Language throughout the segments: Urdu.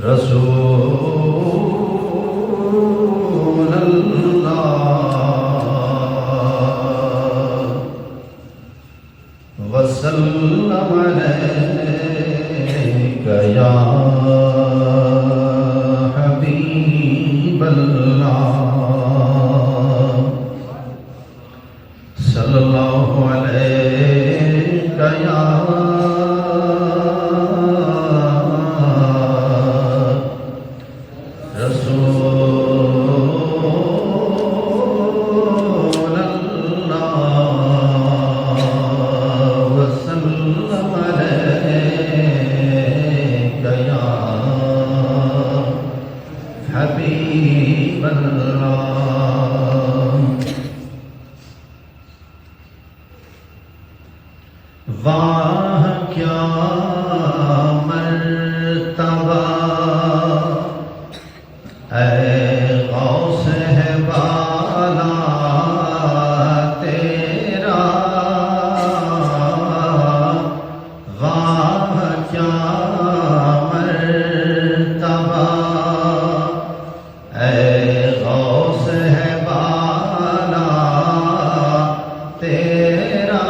رسول اللہ وسلم علیک یا حبیب اللہ صلی اللہ علیک یا واہ کیا مرتبہ اے غوث ہے بالا تیرا واہ کیا مرتبہ اے غوث ہے بالا تیرا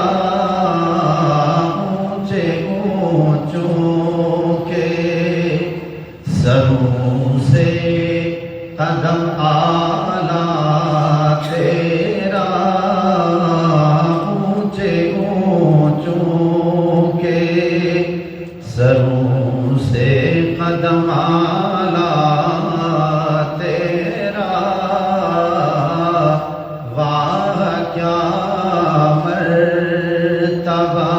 سروں سے قدم آلا تیرا اونچے اونچوں کے سروں سے قدم آلا تیرا واہ کیا مرتبہ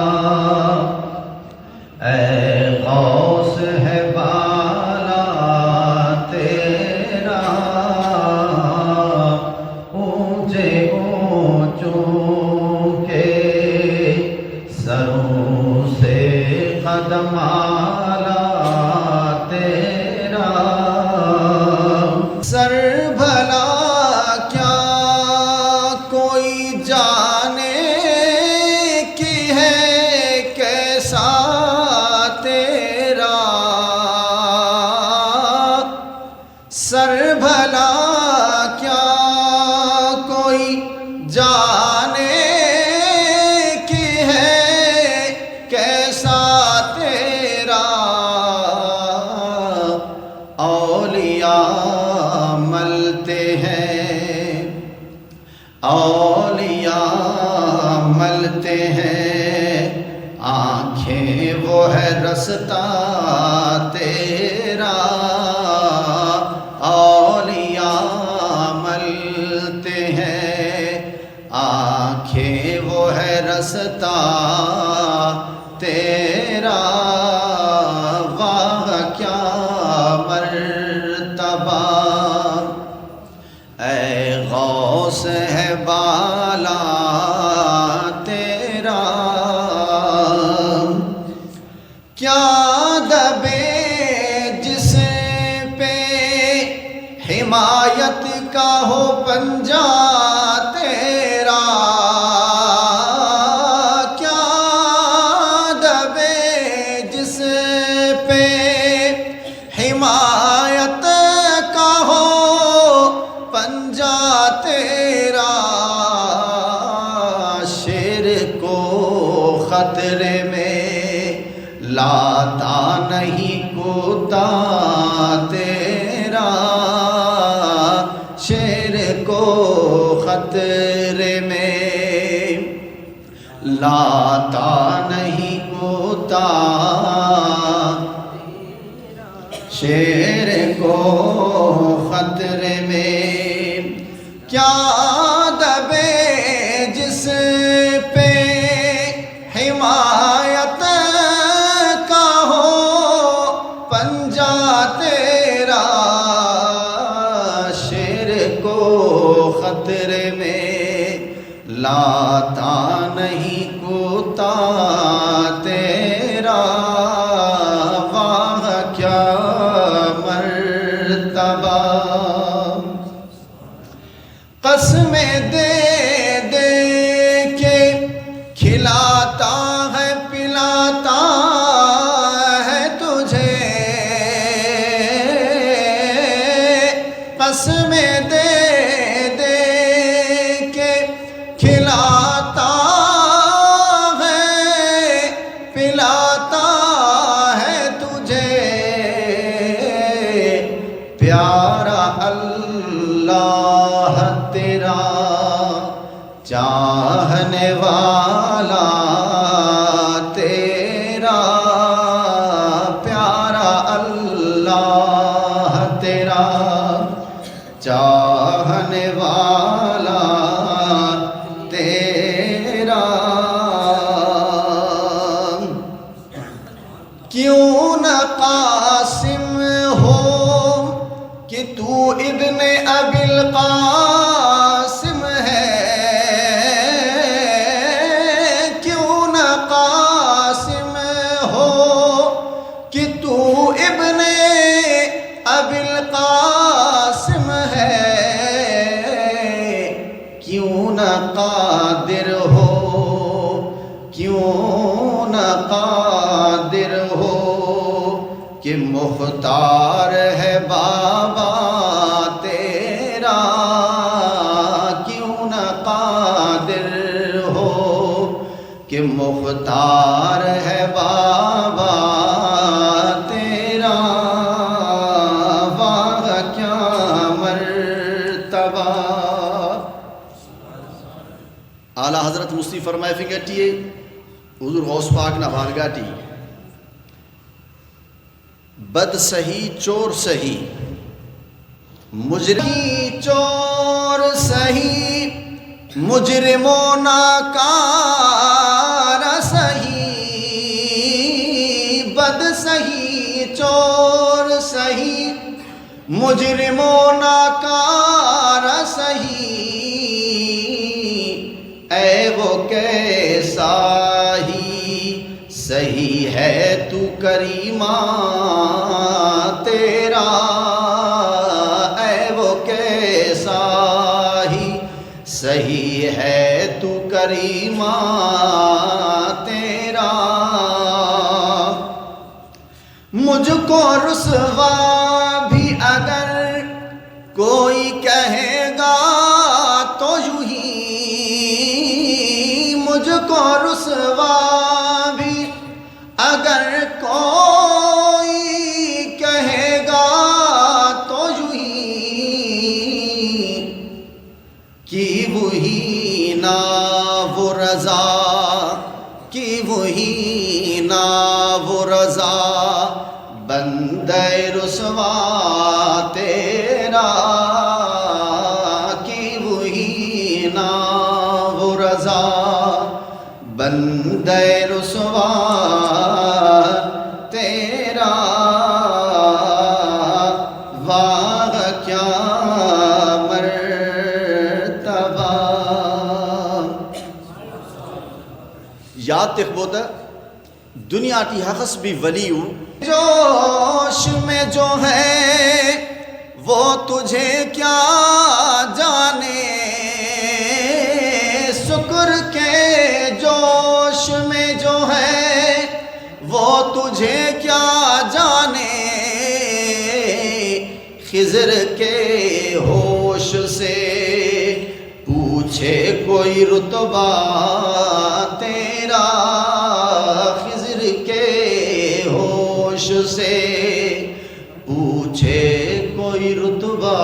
اے غوث ہے بالا تیرا اونچے اونچوں کے سروں سے قدم آلا تیرا سر بھلا کیا کوئی جانے کی ہے کیسا سر بھلا کیا کوئی جانے کی ہے کیسا تیرا اولیاء ملتے ہیں اولیاء ملتے ہیں آنکھیں وہ ہے رستہ تیرا اولیاء ملتے ہیں آنکھیں وہ ہے رستہ تیرا واہ کیا مرتبہ اے غوث ہے بالا تیرا کیا دبے حمایت کا ہو پنجہ تیرا کیا دبے جس پہ حمایت کا ہو پنجہ تیرا شیر کو خطرے میں لاتا نہیں کوتا تیرا شیر کو خطرے میں لاتا نہیں کوتا شیر کو خطرے میں کیا دبے جس پہ حمایت کا ہو پنجہ تیرا شیر کو خطرے میں لاتا نہیں کوتا تیرا واہ کیا مرتبہ کیوں نہ قاسم ہو کہ تو ابن ابی القاسم ہے، کیوں نہ قاسم ہو کہ تو ابن ابی القاسم ہے، کیوں نہ قادر ہو، کیوں نہ قادر ہو کہ مختار ہے بابا تیرا، کیوں نہ قادر ہو کہ مختار ہے بابا تیرا، واہ کیا مرتبہ۔ اعلیٰ حضرت مصطفی فرمائے فنگٹیے حضور غوث پاک نہ بارگاٹی بد سہی چور سہی مجرمی چور سہی مجرموں ناکار سہی، بد سہی چور سہی مجرموں ناکار سہی، اے وہ کیسا ہی سہی ہے تو کریمہ تیرا، اے وہ کیسا ہی سہی ہے تو کریمہ تیرا، مجھ کو رسوا بھی اگر کوئی کہے گا تو یوں ہی، مجھ کو رسوا بھی اگر کوئی کہے گا تو یوں ہی، کہ وہی نا وہ رضا، کہ وہی نا وہ رضا بندہ رسوا تیرا، کہ وہی نا وہ رضا بندہ رسوا تیرا، واہ کیا مرتبہ۔ یاد تک بوتا دنیا ٹی حقس بھی ولی ہوں، جوش میں جو ہے وہ تجھے کیا جانے، شکر کے جوش میں جو ہے وہ تجھے کیا جانے، خضر کے ہوش سے پوچھے کوئی رتبہ تیرا، خضر کے ہوش سے پوچھے کوئی رتبہ